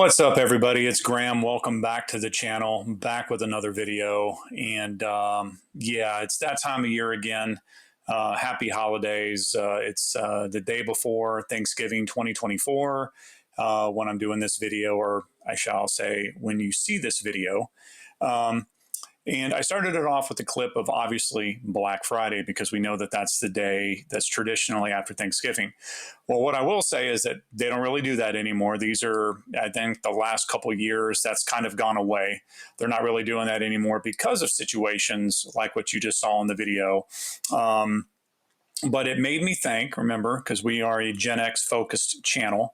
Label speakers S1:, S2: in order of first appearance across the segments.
S1: What's up, everybody? It's Graham. Welcome back to the channel, back with another video. And yeah, it's that time of year again. Happy holidays. It's the day before Thanksgiving 2024 when I'm doing this video, or I shall say when you see this video. And I started it off with a clip of obviously Black Friday because we know that that's the day that's traditionally after Thanksgiving. Well, what I will say is that they don't really do that anymore. These are, I think, the last couple of years that's kind of gone away. They're not really doing that anymore because of situations like what you just saw in the video. But it made me think, remember, because we are a Gen X focused channel,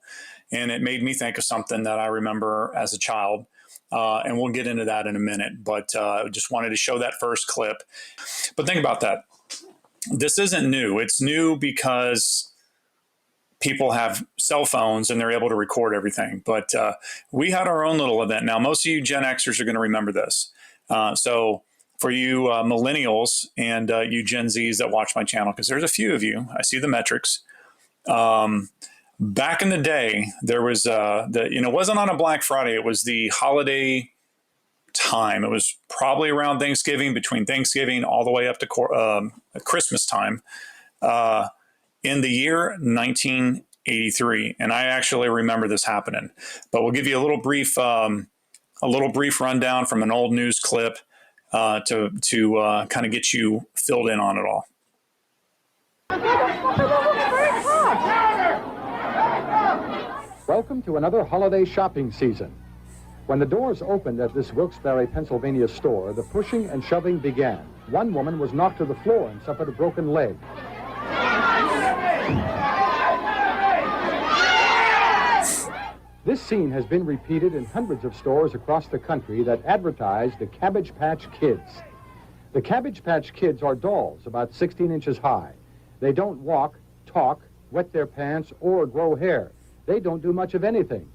S1: and it made me think of something that I remember as a child. And we'll get into that in a minute, but I just wanted to show that first clip. But think about that. This isn't new. It's new because people have cell phones and they're able to record everything. But we had our own little event. Now, most of you Gen Xers are going to remember this. So for you millennials and you Gen Zs that watch my channel, because there's a few of you, I see the metrics. Back in the day, there was it wasn't on a Black Friday. It was the holiday time. It was probably around Thanksgiving, between Thanksgiving all the way up to Christmas time, in the year 1983. And I actually remember this happening. But we'll give you a little brief rundown from an old news clip to kind of get you filled in on it all.
S2: Welcome to another holiday shopping season. When the doors opened at this Wilkes-Barre, Pennsylvania store, the pushing and shoving began. One woman was knocked to the floor and suffered a broken leg. This scene has been repeated in hundreds of stores across the country that advertise the Cabbage Patch Kids. The Cabbage Patch Kids are dolls about 16 inches high. They don't walk, talk, wet their pants, or grow hair. They don't do much of anything.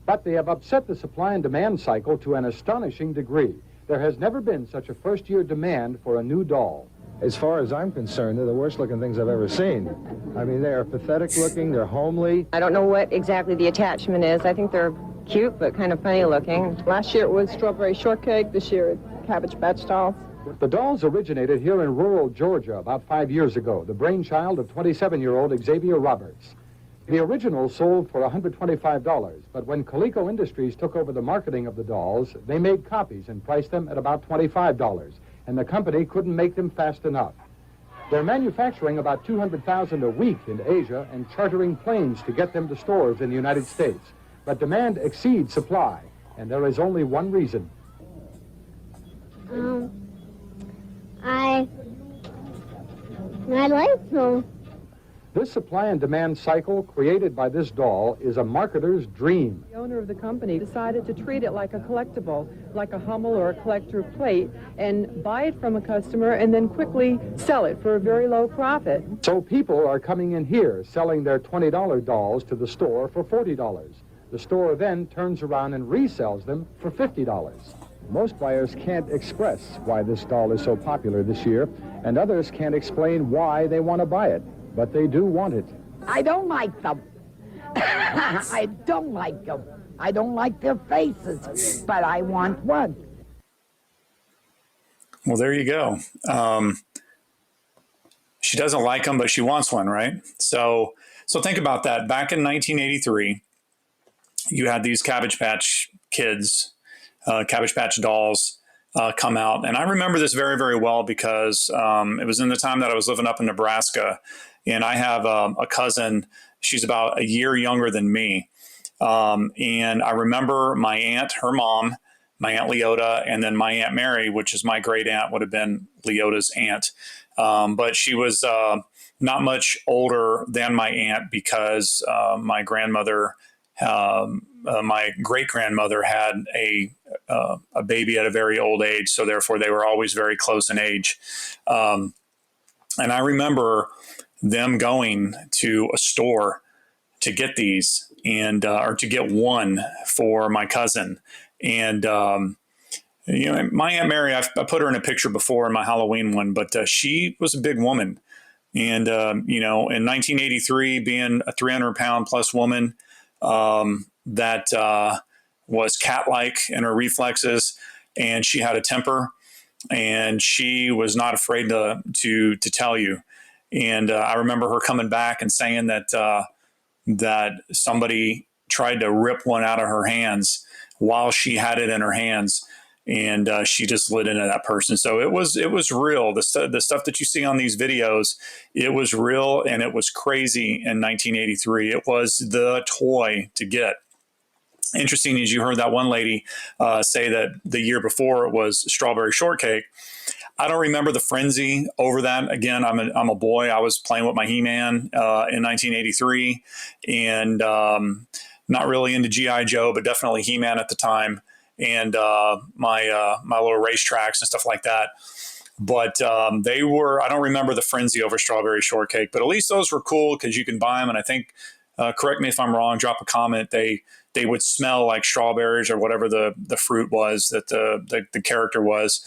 S2: But they have upset the supply and demand cycle to an astonishing degree. There has never been such a first-year demand for a new doll.
S3: As far as I'm concerned, they're the worst-looking things I've ever seen. I mean, they are pathetic-looking, they're homely.
S4: I don't know what exactly the attachment is. I think they're cute, but kind of funny-looking. Last year it was strawberry shortcake. This year it's Cabbage Patch dolls.
S2: The dolls originated here in rural Georgia about 5 years ago, the brainchild of 27-year-old Xavier Roberts. The original sold for $125, but when Coleco Industries took over the marketing of the dolls, they made copies and priced them at about $25, and the company couldn't make them fast enough. They're manufacturing about 200,000 a week in Asia and chartering planes to get them to stores in the United States. But demand exceeds supply, and there is only one reason.
S5: I like them.
S2: This supply and demand cycle created by this doll is a marketer's dream.
S6: The owner of the company decided to treat it like a collectible, like a Hummel or a collector plate, and buy it from a customer and then quickly sell it for a very low profit.
S2: So people are coming in here selling their $20 dolls to the store for $40. The store then turns around and resells them for $50. Most buyers can't express why this doll is so popular this year, and others can't explain why they want to buy it. But they do want it.
S7: I don't like them. I don't like them. I don't like their faces, but I want one.
S1: Well, there you go. She doesn't like them, but she wants one, right? So think about that. Back in 1983, you had these Cabbage Patch Kids, Cabbage Patch dolls come out. And I remember this very, very well because it was in the time that I was living up in Nebraska. And I have a cousin, she's about a year younger than me. And I remember my aunt, her mom, my Aunt Leota, and then my Aunt Mary, which is my great aunt, would have been Leota's aunt. But she was not much older than my aunt because my grandmother, my great-grandmother had a baby at a very old age. So therefore they were always very close in age. And I remember them going to a store to get these and or to get one for my cousin. And my Aunt Mary, I put her in a picture before in my Halloween one, but she was a big woman. And in 1983, being a 300-pound plus woman, that was cat-like in her reflexes, and she had a temper, and she was not afraid to tell you. And I remember her coming back and saying that that somebody tried to rip one out of her hands while she had it in her hands, and she just lit into that person. So it was real. The stuff that you see on these videos, it was real, and it was crazy in 1983. It was the toy to get. Interesting, as you heard that one lady say that the year before it was strawberry shortcake. I don't remember the frenzy over that. Again, I'm a boy. I was playing with my He-Man in 1983, and not really into G.I. Joe, but definitely He-Man at the time, and my little racetracks and stuff like that. But they were, I don't remember the frenzy over strawberry shortcake, but at least those were cool because you can buy them. And I think, correct me if I'm wrong, drop a comment, they would smell like strawberries or whatever the fruit was that the character was.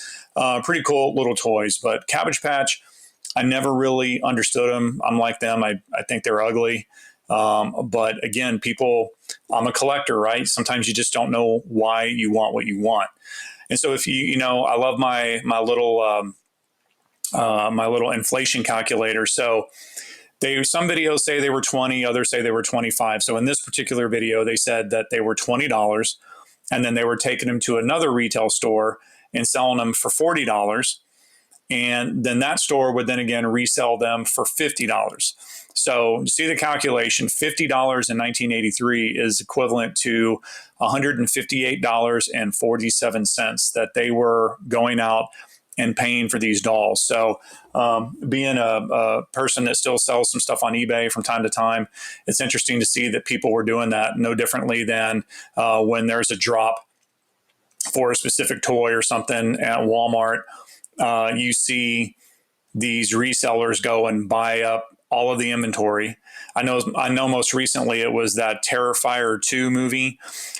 S1: Pretty cool little toys. But Cabbage Patch, I never really understood them. I'm like them. I think they're ugly. But again, people, I'm a collector, right? Sometimes you just don't know why you want what you want. And so if you know, I love my little inflation calculator. So some videos say they were 20, others say they were 25. So in this particular video, they said that they were $20, and then they were taking them to another retail store and selling them for $40. And then that store would then again resell them for $50. So you see the calculation, $50 in 1983 is equivalent to $158.47 that they were going out and paying for these dolls. So being a person that still sells some stuff on eBay from time to time, it's interesting to see that people were doing that no differently than when there's a drop for a specific toy or something at Walmart. You see these resellers go and buy up all of the inventory. I know most recently it was that Terrifier 2 movie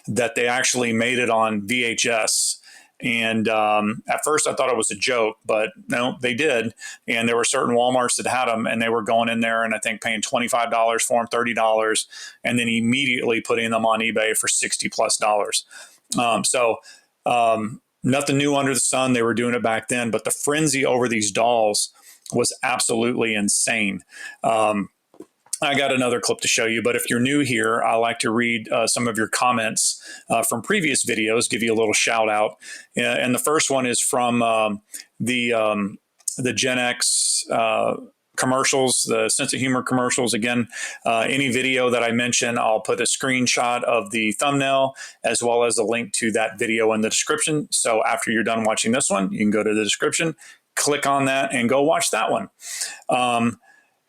S1: that they actually made it on VHS. And at first I thought it was a joke, but no, they did. And there were certain Walmarts that had them, and they were going in there and I think paying $25 for them, $30, and then immediately putting them on eBay for $60+. Nothing new under the sun. They were doing it back then, but the frenzy over these dolls was absolutely insane. I got another clip to show you, but if you're new here, I like to read some of your comments from previous videos, give you a little shout out. And the first one is from the Gen X commercials, the sense of humor commercials. Again, any video that I mention, I'll put a screenshot of the thumbnail as well as a link to that video in the description. So after you're done watching this one, you can go to the description, click on that, and go watch that one.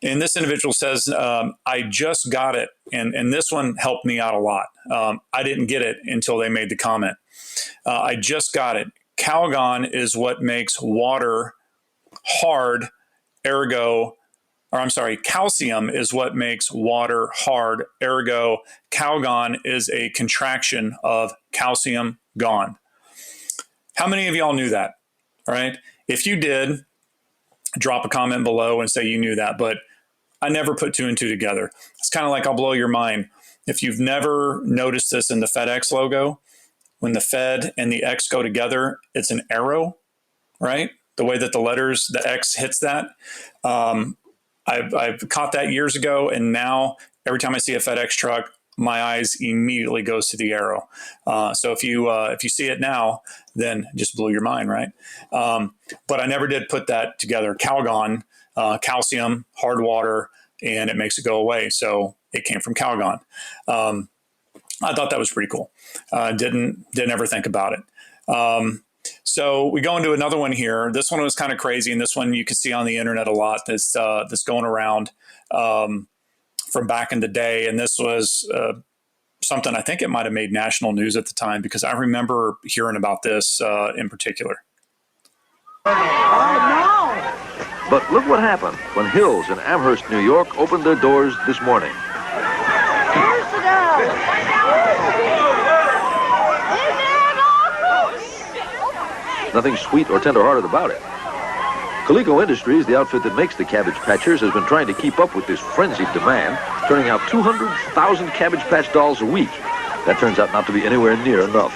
S1: And this individual says, I just got it. And this one helped me out a lot. I didn't get it until they made the comment. I just got it. Calgon is what makes water hard, calcium is what makes water hard, ergo, Calgon is a contraction of calcium gone. How many of y'all knew that? All right. If you did, drop a comment below and say you knew that, but I never put two and two together. It's kind of like I'll blow your mind. If you've never noticed this in the FedEx logo, when the Fed and the X go together, it's an arrow, right? The way that the letters, the X hits that. I've caught that years ago, and now every time I see a FedEx truck, my eyes immediately goes to the arrow. So if you see it now, then just blew your mind, right? But I never did put that together. Calgon, calcium, hard water, and it makes it go away. So it came from Calgon. I thought that was pretty cool. Didn't ever think about it. So we go into another one here. This one was kind of crazy, and this one you can see on the internet a lot. That's going around from back in the day, and this was something I think it might have made national news at the time because I remember hearing about this in particular.
S7: Oh, no!
S8: But look what happened when Hills in Amherst, New York, opened their doors this morning.
S5: Here's the go.
S8: Nothing sweet or tender-hearted about it. Coleco Industries, the outfit that makes the Cabbage Patchers, has been trying to keep up with this frenzied demand, turning out 200,000 Cabbage Patch dolls a week. That turns out not to be anywhere near enough.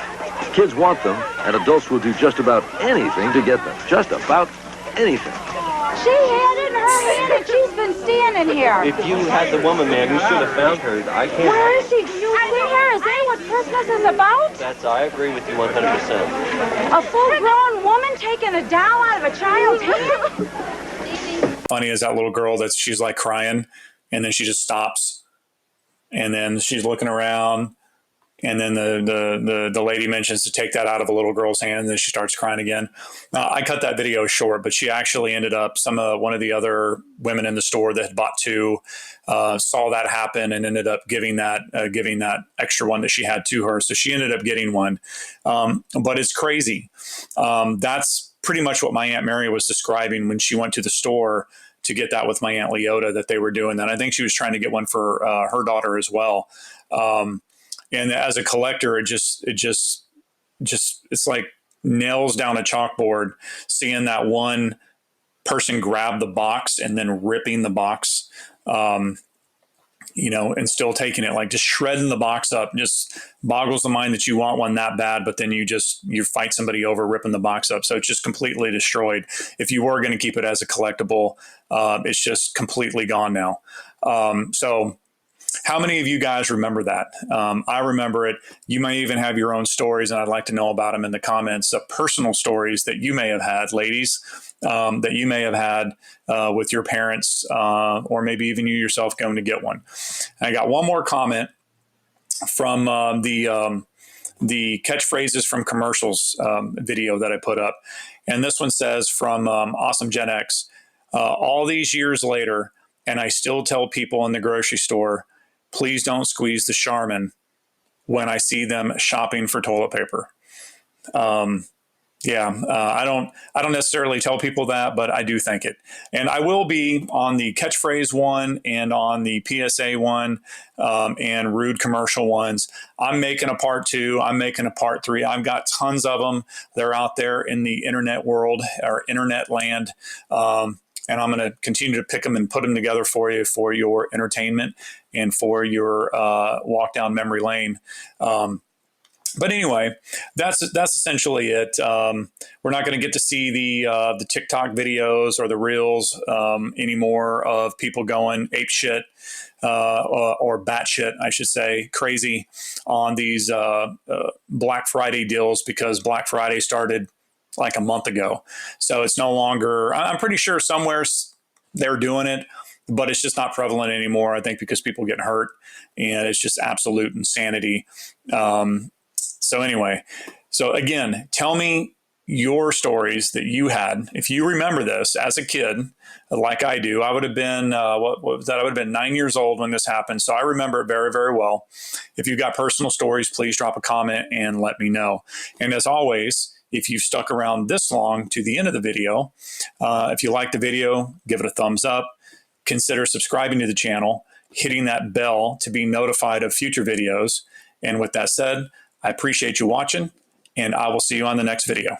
S8: Kids want them, and adults will do just about anything to get them. Just about anything.
S5: She had it in her hand and she's been standing here.
S9: If you had the woman, man, you should have found her. I can't.
S5: Where is she? Do you see her? Is that what Christmas is about?
S9: I agree with you 100%.
S5: A full-grown woman taking a doll out of a child's hand?
S1: Funny is that little girl that she's like crying, and then she just stops, and then she's looking around, and then the lady mentions to take that out of a little girl's hand, and then she starts crying again. I cut that video short, but she actually ended up, one of the other women in the store that had bought two saw that happen and ended up giving that extra one that she had to her. So she ended up getting one. But it's crazy. That's pretty much what my Aunt Mary was describing when she went to the store to get that with my Aunt Leota, that they were doing that. I think she was trying to get one for her daughter as well. And as a collector, it's like nails down a chalkboard, seeing that one person grab the box and then ripping the box, and still taking it, like just shredding the box up, just boggles the mind that you want one that bad, but then you fight somebody over ripping the box up. So it's just completely destroyed. If you were going to keep it as a collectible, it's just completely gone now. So how many of you guys remember that? I remember it. You may even have your own stories, and I'd like to know about them in the comments. Personal stories that you may have had, ladies, that you may have had with your parents, or maybe even you yourself going to get one. And I got one more comment from the catchphrases from commercials video that I put up. And this one says from Awesome Gen X, all these years later, and I still tell people in the grocery store, please don't squeeze the Charmin when I see them shopping for toilet paper. I don't necessarily tell people that, but I do think it. And I will be on the catchphrase one and on the PSA one and rude commercial ones. I'm making a part 2. I'm making a part 3. I've got tons of them. They're out there in the internet world or internet land. And I'm going to continue to pick them and put them together for you for your entertainment and for your walk down memory lane. But anyway, that's essentially it. We're not going to get to see the TikTok videos or the reels anymore of people going ape shit or batshit, I should say, crazy on these Black Friday deals, because Black Friday started like a month ago. So it's no longer, I'm pretty sure somewhere they're doing it, but it's just not prevalent anymore. I think because people get hurt, and it's just absolute insanity. So anyway, so again, tell me your stories that you had. If you remember this as a kid, like I do, I would have been, what was that? I would have been 9 years old when this happened. So I remember it very, very well. If you've got personal stories, please drop a comment and let me know. And as always, if you've stuck around this long to the end of the video, if you like the video, give it a thumbs up. Consider subscribing to the channel, hitting that bell to be notified of future videos. And with that said, I appreciate you watching, and I will see you on the next video.